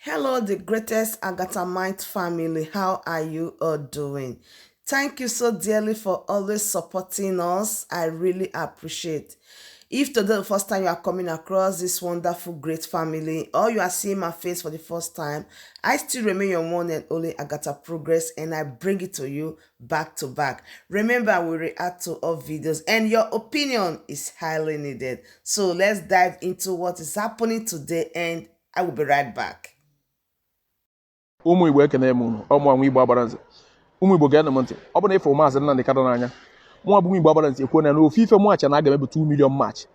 Hello, the greatest Agatha Mind family. How are you all doing? Thank you so dearly for always supporting us. I really appreciate. If today the first time you are coming across this wonderful, great family, or you are seeing my face for the first time, I still remain your one and only Agatha Progress, and I bring it to you back to back. Remember, we react to all videos, and your opinion is highly needed. So let's dive into what is happening today, and I will be right back. ụmụ Igbo ekene m unu ọmụ anwụ Igbo agbara nze ụmụ Igbo ga-ene m ntị ọ bụ na ịfụ Maazị Nnamdi Kanu n'anya mụ abụghị Igbo agbara nze ekwuo na ofu ife mụ acha na aga emebe 2 million match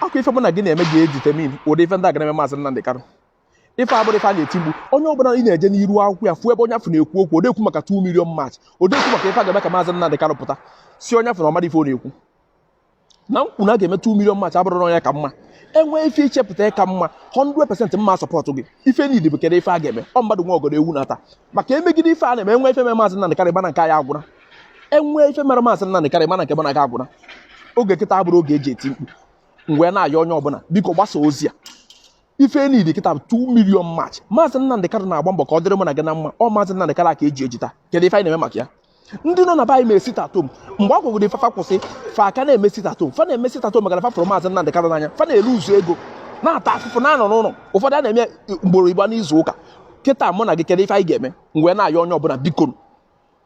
akwa ife mụ na gị na-eme ga-editemin ụdị ife ndị aga na-eme Maazị Nnamdi Kanu ife abụrụ ife a na-eti mgbu onye ọbụla ị na-eje n'iru akwụkwọ ya fụ ebe onye afọ na-ekwu okwu odekwu maka 2 million match odekwu maka ife a ga-eme ka Maazị Nnamdi Kanu pụta si onye afọ na ọmara ife ọ na-ekwu na nkwu na ga-eme 2 million match abụrụ na onye ka mma enwe ife ichepụta ka mma 100% mma sọpọtụ gị ife niile bụ kedu ife a ga-eme ọ mmadụ nwe ogodo ewu na-ata maka emegide ife a na-eme enwe ife mere Maazị Nnamdi Kanu ịba na nke ya agwụna enwe ife mere Maazị Nnamdi Kanu ịba na nke bana ga agwụna oge kịta abụrụ oge eji eti mkpu mgbe na-ayọ onye ọbụla biko gbasa ozi a ife niile kịta bụ 2 million match Maazị Nnamdi Kanu na-agba mbọ ka ọ dịrị mụ na gị na mma ọ Maazị Nnamdi Kanu ka eji ejita kedu ife anyị na-eme maka ya ndị nọ na be anyị na-esi tatom mgbe a gwagoro ifafa kwụsị fa aka na-emesi tatom fa na-emesi tatom maka na fa fụrụ Maazị Nnamdi Kanu n'anya fa na-elu uzu ego na-ata afụfụ na-anọ n'ụlọ ụfọdụ a na-eme mgboro igba n'izu ụka kịta mụ na gị kedu ife anyị ga-eme mgbe na-ayọ onye ọbụla biko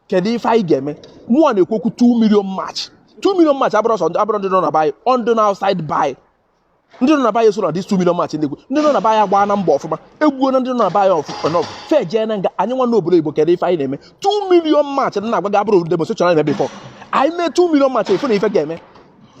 kedu ife anyị ga-eme mụọ na-ekwu okwu 2 million match 2 million match abụrụ ọsọ abụrụ ndị nọ na be anyị ndị nọ outside by ndị nọ na be anyị so na dis 2 million match ndị nọ na be anyị agbaa na mbọ ọfụma egwuo na ndị nọ na be anyị ọfụma fe jee na nga anyị nwa n'obodo Igbo kedu ife anyị na-eme 2 million match ndị na-agwa gị abụrụ demonstration na before anyị mee 2 million match efu na ife ga-eme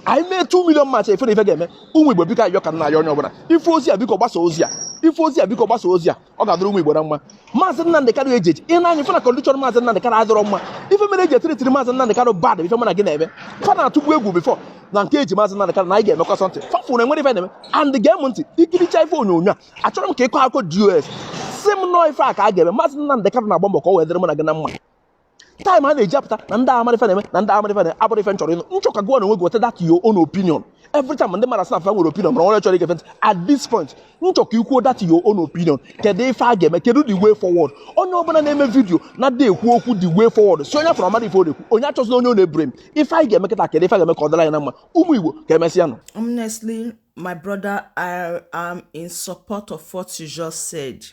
anyị mee 2 million match efu na ife ga-eme ụmụ Igbo biko ayọ ka nna ya onye ọbụla ife ozi a biko gbasa ozi a ife ozi a biko gbasa ozi a ọ ga-adịrị ụmụ Igbo na mma Maazị Nnamdi Kanu ejeji ị na-anya ife na kọndishọn Maazị Nnamdi Kanu adịrọ mma ife mere eji etiritiri Maazị Nnamdi Kanu bad ife mụ na gị na-eme fa na-atụgbu egwu bifọ na nke eji Maazị Nnamdi Kanu na anyị ga-emekọ sọntị fafụ na enwere ife na-eme and gee m ntị ikiricha ife onyonyo a achọrọ m ka ịkọ akụkọ DOS si m nọọ ife a ka a ga-eme Maazị Nnamdi Kanu na-agba mbọ ka ọ wee dịrị mụ na gị na mma taịm a na-eji apụta na ndị amarife na-eme na ndị amarife na abụrụ ife nchọrọ ịnụ nchọka gụọ na onwe gị weta that your own opinion every time ndị mara sị na fa nwere opinion mara onye chọrọ ige fent at this point nchọka ikwuo that your own opinion kedu ife a ga-eme kedu the way forward onye ọbụla na-eme vidio na dị ekwu okwu the way forward si onye afọrọ amara ife ọ na-ekwu onye achọzila onye ọ na-ebure m ife anyị ga-eme kịta kedu ife a ga-eme ka ọ dịrị anyị na mma ụmụ Igbo ga-emesịa nụ. Honestly, my brother, I am in support of what you just said.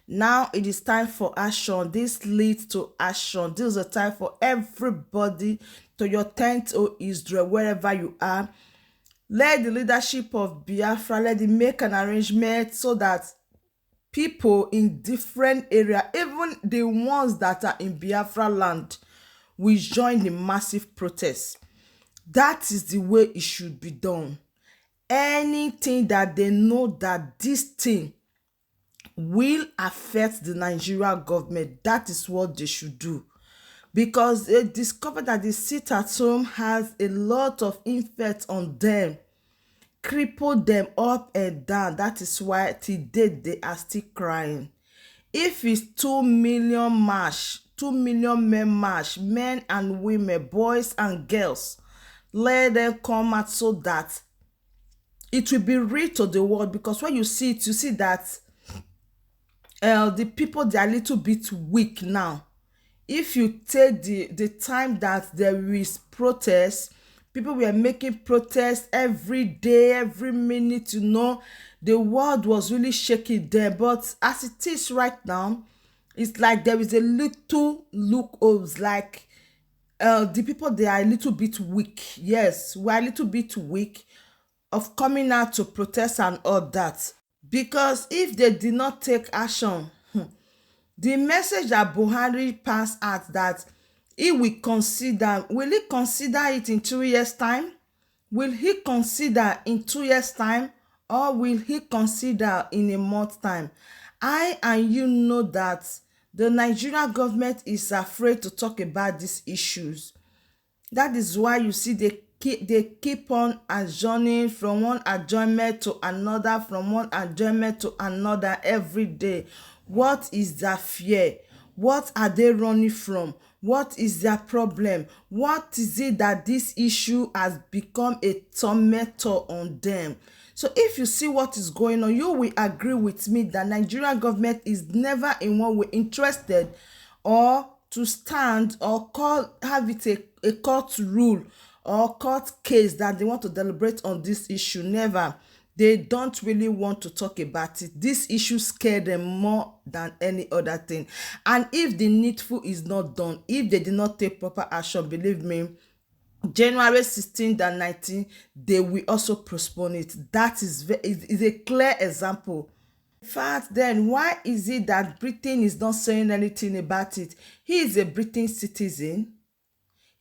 Now it is time for action. This leads to action. This is a time for everybody to your tent, O Israel, wherever you are. Let the leadership of Biafra, let them make an arrangement so that people in different areas, even the ones that are in Biafra land, will join the massive protest. That is the way it should be done. Anything that they know that this thing will affect the Nigeria government, that is what they should do. Because they discovered that the sit-at-home has a lot of effect on them, crippled them up and down. That is why today they are still crying. If it's 2 million march, 2 million men march, men and women, boys and girls, let them come out so that it will be read to the world. Because when you see it, you see that the people, they are a little bit weak now. If you take the time that there is protest, people were making protests every day, every minute, you know, the world was really shaking there. But as it is right now, it's like there is a little loopholes, like the people, they are a little bit weak. Yes, we are a little bit weak of coming out to protest and all that. Because if they did not take action, the message that Buhari passed out that he will consider it in 2 years' time? Will he consider in 2 years' time? Or will he consider in a month's time? I and you know that the Nigerian government is afraid to talk about these issues. That is why you see they keep on adjourning from one adjournment to another, from one adjournment to another every day. What is their fear? What are they running from? What is their problem? What is it that this issue has become a tormentor on them? So if you see what is going on, you will agree with me that Nigerian government is never in one way interested or to stand or have it a court rule or court case that they want to deliberate on this issue. Never. They don't really want to talk about it. This issue scares them more than any other thing. And if the needful is not done, if they did not take proper action, believe me, January 16th and 19th, they will also postpone it. That is a clear example. In fact, then why is it that Britain is not saying anything about it? He is a British citizen.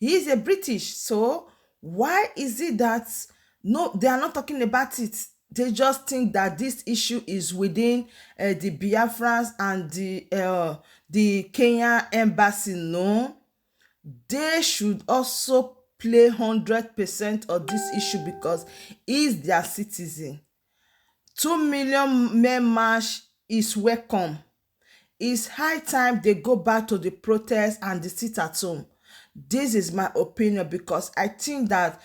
He is a British. So why is it that no, they are not talking about it? They just think that this issue is within the Biafrans and the Kenya embassy. No, they should also play 100% of this issue because he's their citizen. 2 million men march is welcome. It's high time they go back to the protest and they sit at home. This is my opinion because I think that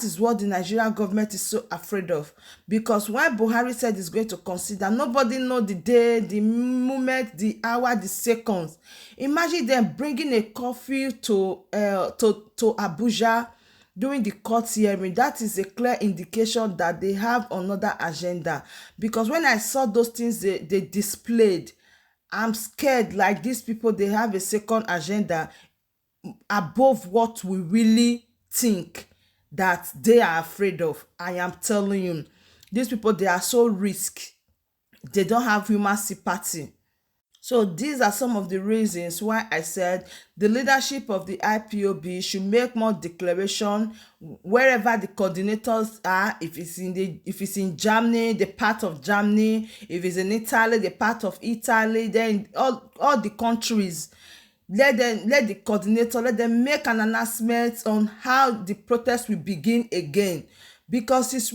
is what the Nigerian government is so afraid of. Because when Buhari said he's going to consider, nobody know the day, the moment, the hour, the seconds. Imagine them bringing a curfew to Abuja during the court hearing. That is a clear indication that they have another agenda. Because when I saw those things they displayed, I'm scared like these people, they have a second agenda above what we really think that they are afraid of. I am telling you, these people, they are so risky. They don't have human sympathy. So these are some of the reasons why I said the leadership of the IPOB should make more declaration wherever the coordinators are. If it's in Germany, the part of Germany. If it's in Italy, the part of Italy. Then all the countries, let the coordinator, let them make an announcement on how the protest will begin again, because it's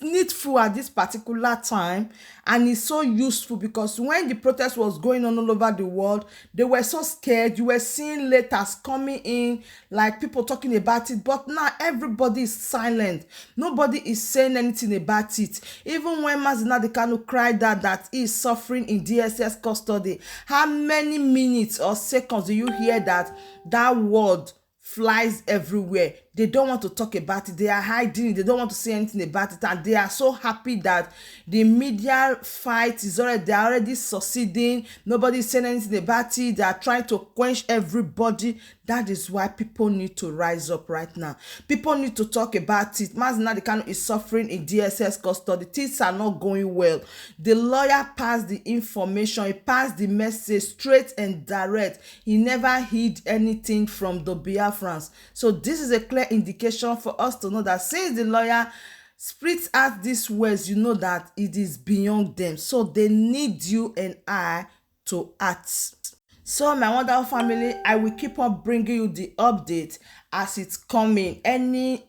needful at this particular time, and it's so useful because when the protest was going on all over the world, they were so scared. You were seeing letters coming in, like people talking about it, but now everybody is silent. Nobody is saying anything about it. Even when Mazi Nnamdi Kanu cried that he is suffering in DSS custody, how many minutes or seconds do you hear that word flies everywhere? They don't want to talk about it. They are hiding it. They don't want to say anything about it, and they are so happy that the media fight is they're already succeeding. Nobody is saying anything about it. They are trying to quench everybody. That is why people need to rise up right now. People need to talk about it. Mazi Nnamdi Kanu is suffering in DSS custody. Things are not going well. The lawyer passed the information. He passed the message straight and direct. He never hid anything from the Biafrans. So this is a clear indication for us to know that since the lawyer spits out these words, you know that it is beyond them. So they need you and I to act. So my wonderful family, I will keep on bringing you the update as it's coming. Any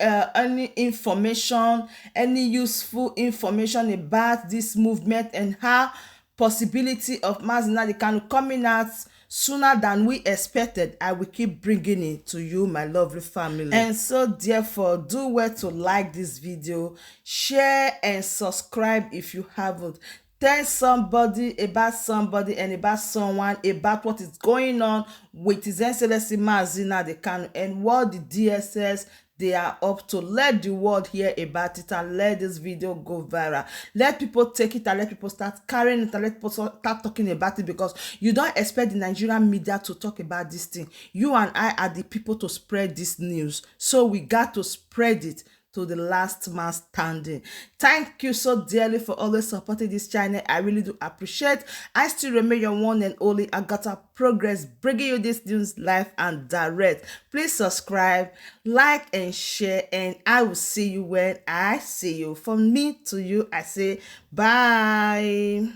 information, any useful information about this movement and how possibility of Mazi Nnamdi Kanu coming out sooner than we expected, I will keep bringing it to you, my lovely family. And so therefore, do well to like this video, share and subscribe if you haven't. Tell somebody and about someone about what is going on with His Excellency Mazi Nnamdi Kanu and what the DSS they are up to. Let the world hear about it and let this video go viral. Let people take it and let people start carrying it and let people start talking about it, because you don't expect the Nigerian media to talk about this thing. You and I are the people to spread this news, so we got to spread it to the last man standing. Thank you so dearly for always supporting this channel. I really do appreciate. I still remain your one and only Agatha Progress, bringing you this news live and direct. Please subscribe, like and share, and I will see you when I see you. From me to you, I say bye.